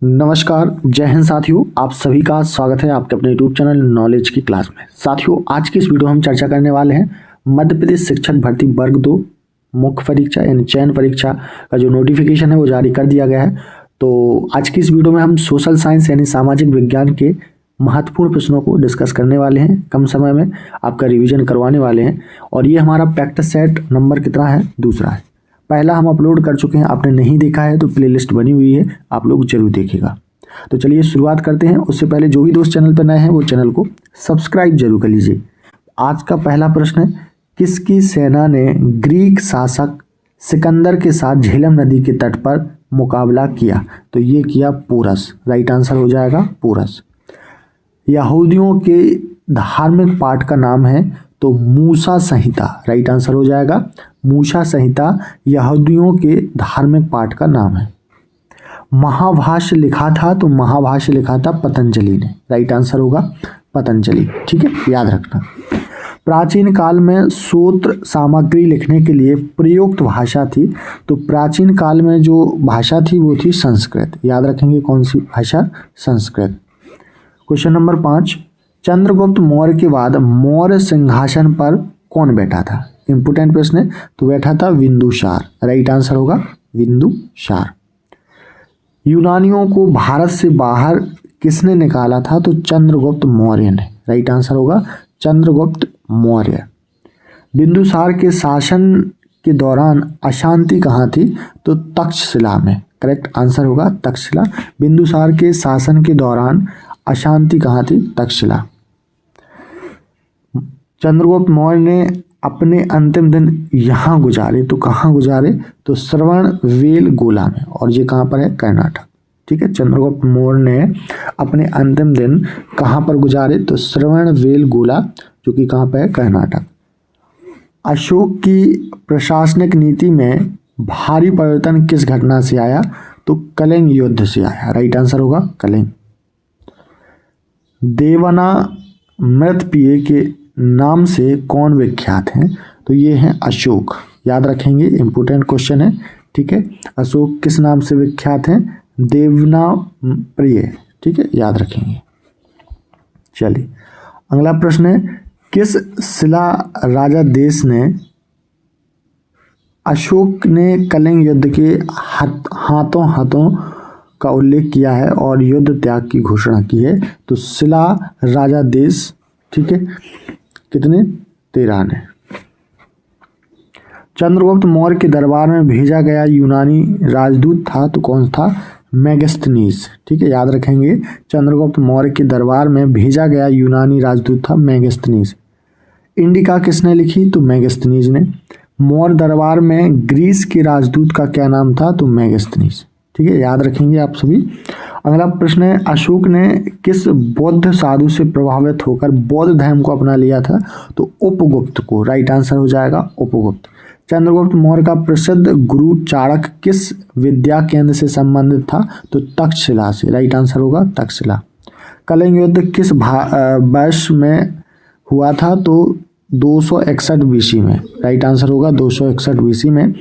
नमस्कार, जय हिंद साथियों। आप सभी का स्वागत है आपके अपने यूट्यूब चैनल नॉलेज की क्लास में। साथियों, आज की इस वीडियो में हम चर्चा करने वाले हैं मध्य प्रदेश शिक्षक भर्ती वर्ग 2 मुख्य परीक्षा यानी चयन परीक्षा का जो नोटिफिकेशन है वो जारी कर दिया गया है। तो आज की इस वीडियो में हम सोशल साइंस यानी सामाजिक विज्ञान के महत्वपूर्ण प्रश्नों को डिस्कस करने वाले हैं। कम समय में आपका रिविजन करवाने वाले हैं और ये हमारा प्रैक्टिस सेट नंबर कितना है? दूसरा है। पहला हम अपलोड कर चुके हैं, आपने नहीं देखा है तो प्लेलिस्ट बनी हुई है, आप लोग जरूर देखिएगा। तो चलिए शुरुआत करते हैं। उससे पहले जो भी दोस्त चैनल पर नए हैं वो चैनल को सब्सक्राइब जरूर कर लीजिए। आज का पहला प्रश्न है, किसकी सेना ने ग्रीक शासक सिकंदर के साथ झेलम नदी के तट पर मुकाबला किया? तो ये किया पोरस। राइट आंसर हो जाएगा पोरस। यहूदियों के धार्मिक पाठ का नाम है तो मूसा संहिता। राइट आंसर हो जाएगा मूसा संहिता यहूदियों के धार्मिक पाठ का नाम है। महाभाष्य लिखा था तो महाभाष्य लिखा था पतंजलि ने। राइट आंसर होगा पतंजलि। ठीक है, याद रखना। प्राचीन काल में सूत्र सामग्री लिखने के लिए प्रयुक्त भाषा थी तो प्राचीन काल में जो भाषा थी वो थी संस्कृत। याद रखेंगे कौन सी भाषा? संस्कृत। क्वेश्चन नंबर 5, चंद्रगुप्त मौर्य के बाद मौर्य सिंहासन पर कौन बैठा था? इंपोर्टेंट प्रश्न है। तो बैठा था बिंदुसार। राइट आंसर होगा बिंदुसार। यूनानियों को भारत से बाहर किसने निकाला था? तो चंद्रगुप्त मौर्य ने। राइट आंसर होगा चंद्रगुप्त मौर्य। बिंदुसार के शासन के दौरान अशांति कहाँ थी? तो तक्षशिला में। करेक्ट आंसर होगा तक्षशिला। बिंदुसार के शासन के दौरान अशांति कहाँ थी? तक्षशिला। चंद्रगुप्त मौर्य ने अपने अंतिम दिन यहाँ गुजारे तो कहाँ गुजारे? तो श्रवणबेलगोला में, और ये कहाँ पर है? कर्नाटक। ठीक है, चंद्रगुप्त मौर्य ने अपने अंतिम दिन कहाँ पर गुजारे? तो श्रवणबेलगोला, जो कि कहाँ पर है? कर्नाटक। अशोक की प्रशासनिक नीति में भारी परिवर्तन किस घटना से आया? तो कलिंग युद्ध से आया। राइट आंसर होगा कलिंग। देवना मृतप्रिय के नाम से कौन विख्यात हैं? तो ये हैं अशोक। याद रखेंगे, इंपोर्टेंट क्वेश्चन है। ठीक है, अशोक किस नाम से विख्यात हैं? देवना प्रिय। ठीक है, याद रखेंगे। चलिए अगला प्रश्न है, किस शिला राजा देश ने अशोक ने कलिंग युद्ध के हाथों हाथों का उल्लेख किया है और युद्ध त्याग की घोषणा की है? तो शिला राजा देश। ठीक है, कितने? 13 ने। चंद्रगुप्त मौर्य के दरबार में भेजा गया यूनानी राजदूत था तो कौन था? मेगास्थनीज। ठीक है, याद रखेंगे। चंद्रगुप्त मौर्य के दरबार में भेजा गया यूनानी राजदूत था मेगास्थनीज। इंडिका किसने लिखी? तो मेगास्थनीज ने। मौर्य दरबार में ग्रीस के राजदूत का क्या नाम था? तो मेगास्थनीज। ठीक है, याद रखेंगे आप सभी। अगला प्रश्न है, अशोक ने किस बौद्ध साधु से प्रभावित होकर बौद्ध धर्म को अपना लिया था? तो उपगुप्त को। राइट आंसर हो जाएगा उपगुप्त। चंद्रगुप्त मौर्य का प्रसिद्ध गुरु चाणक्य किस विद्या केंद्र से संबंधित था? तो तक्षशिला से। राइट आंसर होगा तक्षशिला। कलिंग युद्ध किस वर्ष में हुआ था? तो 261 बीसी में। राइट आंसर होगा 261 बीसी में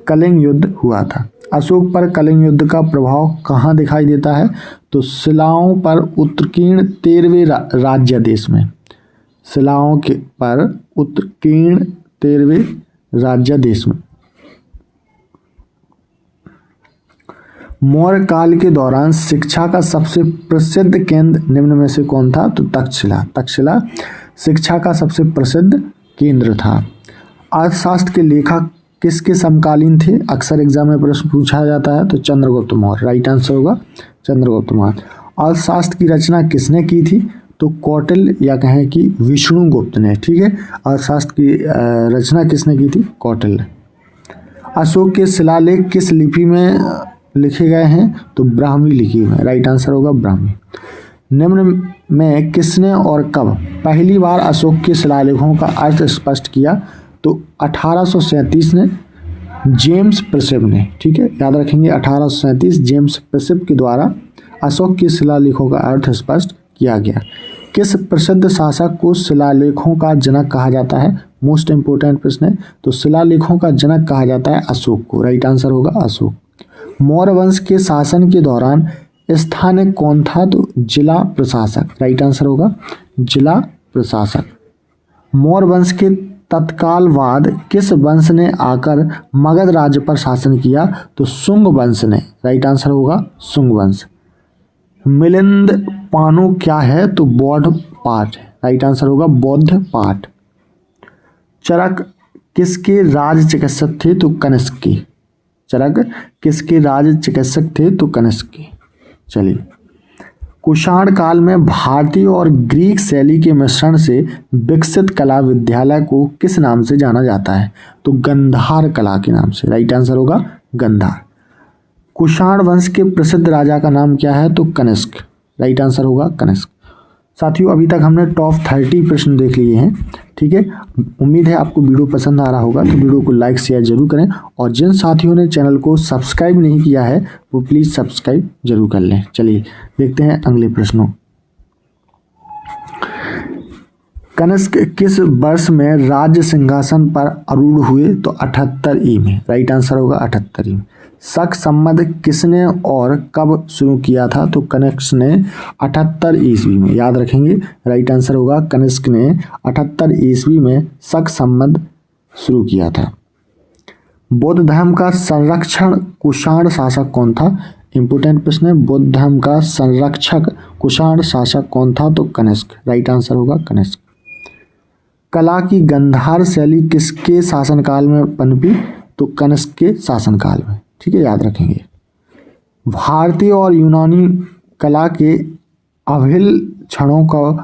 कलिंग युद्ध हुआ था। अशोक पर कलिंग युद्ध का प्रभाव कहाँ दिखाई देता है? तो शिलाओं पर उत्कीर्ण 13वें राज्यादेश में। शिलाओं के पर उत्कीर्ण 13वें राज्यादेश में। मौर्य काल के दौरान शिक्षा का सबसे प्रसिद्ध केंद्र निम्न में से कौन था? तो तक्षशिला। तक्षशिला शिक्षा का सबसे प्रसिद्ध केंद्र था। अर्थशास्त्र के लेखक किसके समकालीन थे? अक्सर एग्जाम में प्रश्न पूछा जाता है तो चंद्रगुप्त मौर्य। राइट आंसर होगा चंद्रगुप्त मौर्य। अर्थशास्त्र की रचना किसने की थी? तो कौटिल्य या कहें कि विष्णुगुप्त ने। ठीक है, अर्थशास्त्र की रचना किसने की थी? कौटिल्य। अशोक के शिलालेख किस लिपि में लिखे गए हैं? तो ब्राह्मी लिपि में। राइट आंसर होगा ब्राह्मी। निम्न में किसने और कब पहली बार अशोक के शिलालेखों का अर्थ स्पष्ट किया? तो 1837 ने जेम्स प्रिसेप ने। ठीक है, याद रखेंगे 1837 जेम्स प्रिसेप के द्वारा अशोक के शिलालेखों का अर्थ स्पष्ट किया गया। किस प्रसिद्ध शासक को शिलालेखों का जनक कहा जाता है? मोस्ट इंपोर्टेंट प्रश्न है। तो शिलालेखों का जनक कहा जाता है अशोक को। राइट आंसर होगा अशोक। मौर्य वंश के शासन के दौरान स्थानिक कौन था? तो जिला प्रशासक, राइट आंसर होगा जिला प्रशासक। मौर्य वंश के तत्काल बाद किस वंश ने आकर मगध राज्य पर शासन किया? तो शुंग वंश ने, राइट आंसर होगा शुंग वंश। मिलिंद पानु क्या है? तो बौद्ध पाठ, राइट आंसर होगा बौद्ध पाठ। चरक किसके राज चिकित्सक थे? तो कनिष्क के। चरक किसके राज चिकित्सक थे? तो कनिष्क के। चलिए, कुषाण काल में भारतीय और ग्रीक शैली के मिश्रण से विकसित कला विद्यालय को किस नाम से जाना जाता है? तो गंधार कला के नाम से, राइट आंसर होगा गंधार। कुषाण वंश के प्रसिद्ध राजा का नाम क्या है? तो कनिष्क, राइट आंसर होगा कनिष्क। साथियों, अभी तक हमने टॉप 30 प्रश्न देख लिए हैं, ठीक है। उम्मीद है आपको वीडियो पसंद आ रहा होगा, तो वीडियो को लाइक शेयर जरूर करें, और जिन साथियों ने चैनल को सब्सक्राइब नहीं किया है वो प्लीज़ सब्सक्राइब जरूर कर लें। चलिए देखते हैं अगले प्रश्नों। कनिष्क किस वर्ष में राज्य सिंहासन पर आरूढ़ हुए? तो 78 ई में, राइट आंसर होगा 78 ई में। शक संवत किसने और कब शुरू किया था? तो कनिष्क ने 78 ईस्वी में, याद रखेंगे, राइट आंसर होगा कनिष्क ने 78 ईस्वी में शक संवत शुरू किया था। बौद्ध धर्म का संरक्षण कुषाण शासक कौन था? इंपोर्टेंट प्रश्न है, बौद्ध धर्म का संरक्षक कुषाण शासक कौन था? तो कनिष्क, राइट आंसर होगा कनिष्क। कला की गंधार शैली किसके शासनकाल में पनपी? तो कनिष्क के शासनकाल में, ठीक है, याद रखेंगे। भारतीय और यूनानी कला के अभिन्न क्षणों को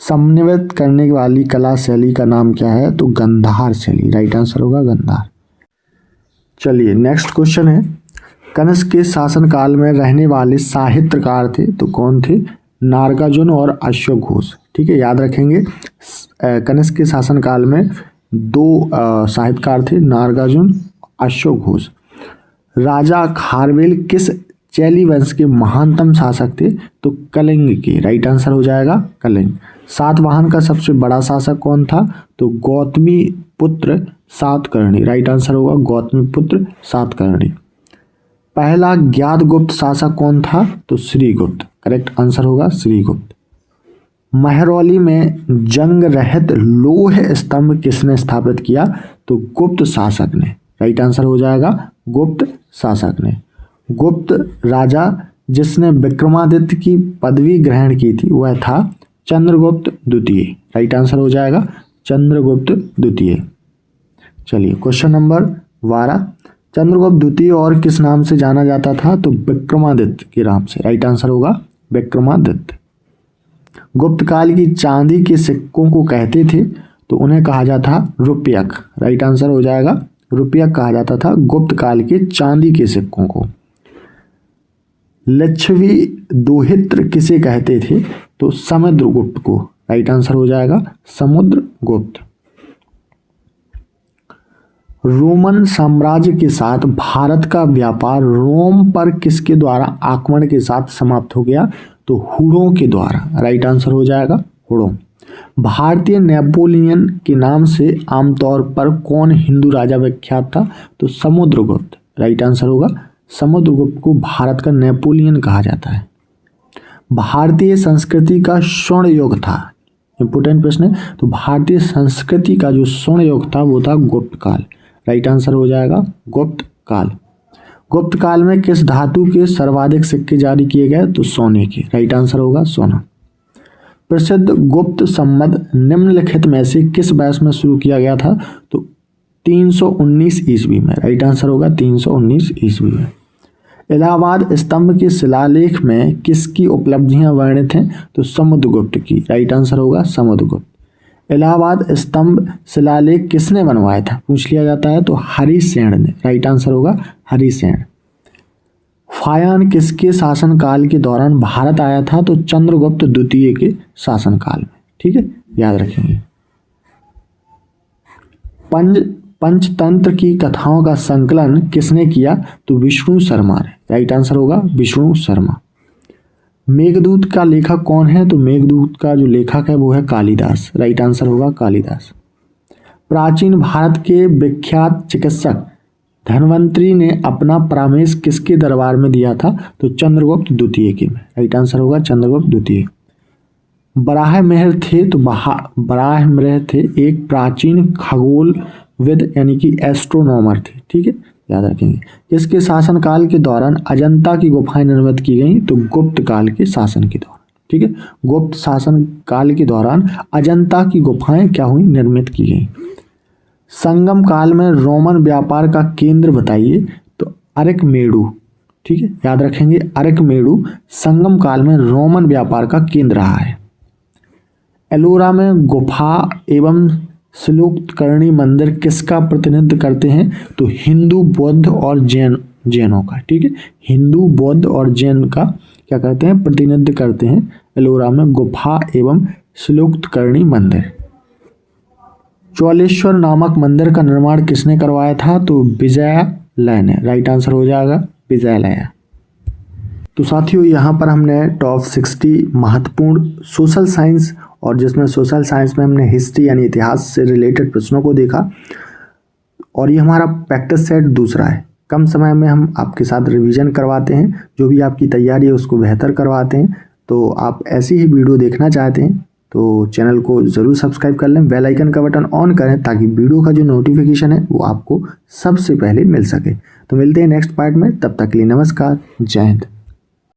समन्वित करने वाली कला शैली का नाम क्या है? तो गंधार शैली, राइट आंसर होगा गंधार। चलिए नेक्स्ट क्वेश्चन है, कनिष्क के शासनकाल में रहने वाले साहित्यकार थे, तो कौन थे? नागार्जुन और अश्वघोष घोष, ठीक है, याद रखेंगे। कनिष्क के शासनकाल में दो साहित्यकार थे, नागार्जुन, अश्वघोष घोष। राजा खारवेल किस चैली वंश के महानतम शासक थे? तो कलिंग के, राइट आंसर हो जाएगा कलिंग। सातवाहन का सबसे बड़ा शासक कौन था? तो गौतमी पुत्र सातकर्णी, राइट आंसर होगा गौतमी पुत्र सातकर्णी। पहला ज्ञात गुप्त शासक कौन था? तो श्रीगुप्त, करेक्ट आंसर होगा श्रीगुप्त। महरौली में जंग रहित लौह स्तंभ किसने स्थापित किया? तो गुप्त शासक ने, राइट आंसर हो जाएगा गुप्त शासक ने। गुप्त राजा जिसने विक्रमादित्य की पदवी ग्रहण की थी वह था चंद्रगुप्त द्वितीय, राइट आंसर हो जाएगा चंद्रगुप्त द्वितीय। चलिए क्वेश्चन नंबर 12, चंद्रगुप्त द्वितीय और किस नाम से जाना जाता था? तो विक्रमादित्य के नाम से, राइट आंसर होगा विक्रमादित्य। गुप्त काल की चांदी के सिक्कों को कहते थे, तो उन्हें कहा जाता रुपयक, राइट आंसर हो जाएगा रुपयक कहा जाता था गुप्त काल के चांदी के सिक्कों को। लिच्छवी दोहित्र किसे कहते थे? तो समुद्रगुप्त को, राइट आंसर हो जाएगा समुद्रगुप्त। रोमन साम्राज्य के साथ भारत का व्यापार रोम पर किसके द्वारा आक्रमण के साथ समाप्त हो गया? तो हुड़ों के द्वारा, राइट आंसर हो जाएगा हुड़ों। भारतीय नेपोलियन के नाम से आमतौर पर कौन हिंदू राजा विख्यात था? तो समुद्रगुप्त, राइट आंसर होगा समुद्रगुप्त को भारत का नेपोलियन कहा जाता है। भारतीय संस्कृति का स्वर्ण युग था, इंपोर्टेंट प्रश्न है, तो भारतीय संस्कृति का जो स्वर्ण युग था वो था गुप्त काल, राइट आंसर हो जाएगा गुप्त काल। गुप्त काल में किस धातु के सर्वाधिक सिक्के जारी किए गए? तो सोने के, राइट आंसर होगा सोना। प्रसिद्ध गुप्त संवत निम्नलिखित में से किस वर्ष में शुरू किया गया था? तो 319 ईस्वी में, राइट आंसर होगा 319 ईस्वी में। इलाहाबाद स्तंभ के शिलालेख में किसकी उपलब्धियां वर्णित हैं? तो समुद्रगुप्त की, राइट आंसर होगा समुद्रगुप्त। इलाहाबाद स्तंभ शिलालेख किसने बनवाया था? पूछ लिया जाता है, तो हरिसेन ने, राइट आंसर होगा हरिसेन। फायान किसके शासनकाल के दौरान भारत आया था? तो चंद्रगुप्त द्वितीय के शासनकाल में, ठीक है, याद रखेंगे। पंचतंत्र की कथाओं का संकलन किसने किया? तो विष्णु शर्मा ने, राइट आंसर होगा विष्णु शर्मा। मेघदूत का लेखक कौन है? तो मेघदूत का जो लेखक है वो है कालिदास, राइट आंसर होगा कालिदास। प्राचीन भारत के विख्यात चिकित्सक धन्वंतरी ने अपना परामर्श किसके दरबार में दिया था? तो चंद्रगुप्त द्वितीय के में। राइट आंसर होगा चंद्रगुप्त द्वितीय। बराहमिहिर थे तो बराहमिहिर थे एक प्राचीन खगोलविद यानी कि एस्ट्रोनॉमर थे। ठीक है, याद रखेंगे। इसके शासनकाल के दौरान अजंता की गुफाएं निर्मित की गई, तो गुप्त काल के शासन के दौरान। ठीक है, गुप्त शासन काल के दौरान अजंता की गुफाएं क्या हुई? निर्मित की गई। संगम काल में रोमन व्यापार का केंद्र बताइए, तो अरकमेडू। ठीक है, याद रखेंगे अरकमेडू संगम काल में रोमन व्यापार का केंद्र रहा है। एलोरा में गुफा एवं श्लोककर्णी मंदिर किसका प्रतिनिधित्व करते हैं? तो हिंदू, बौद्ध और जैनों का। ठीक है, हिंदू, बौद्ध और जैन का क्या करते हैं? प्रतिनिधित्व करते हैं एलोरा में गुफा एवं श्लोककर्णी मंदिर। चौलेश्वर नामक मंदिर का निर्माण किसने करवाया था? तो विजयालय ने। राइट आंसर हो जाएगा विजयालय। तो साथियों, यहाँ पर हमने टॉप 60 महत्वपूर्ण सोशल साइंस, और जिसमें सोशल साइंस में हमने हिस्ट्री यानी इतिहास से रिलेटेड प्रश्नों को देखा, और ये हमारा प्रैक्टिस सेट दूसरा है। कम समय में हम आपके साथ रिवीजन करवाते हैं, जो भी आपकी तैयारी है उसको बेहतर करवाते हैं। तो आप ऐसी ही वीडियो देखना चाहते हैं तो चैनल को ज़रूर सब्सक्राइब कर लें, बेल आइकन का बटन ऑन करें ताकि वीडियो का जो नोटिफिकेशन है वो आपको सबसे पहले मिल सके। तो मिलते हैं नेक्स्ट पार्ट में, तब तक के लिए नमस्कार, जय हिंद।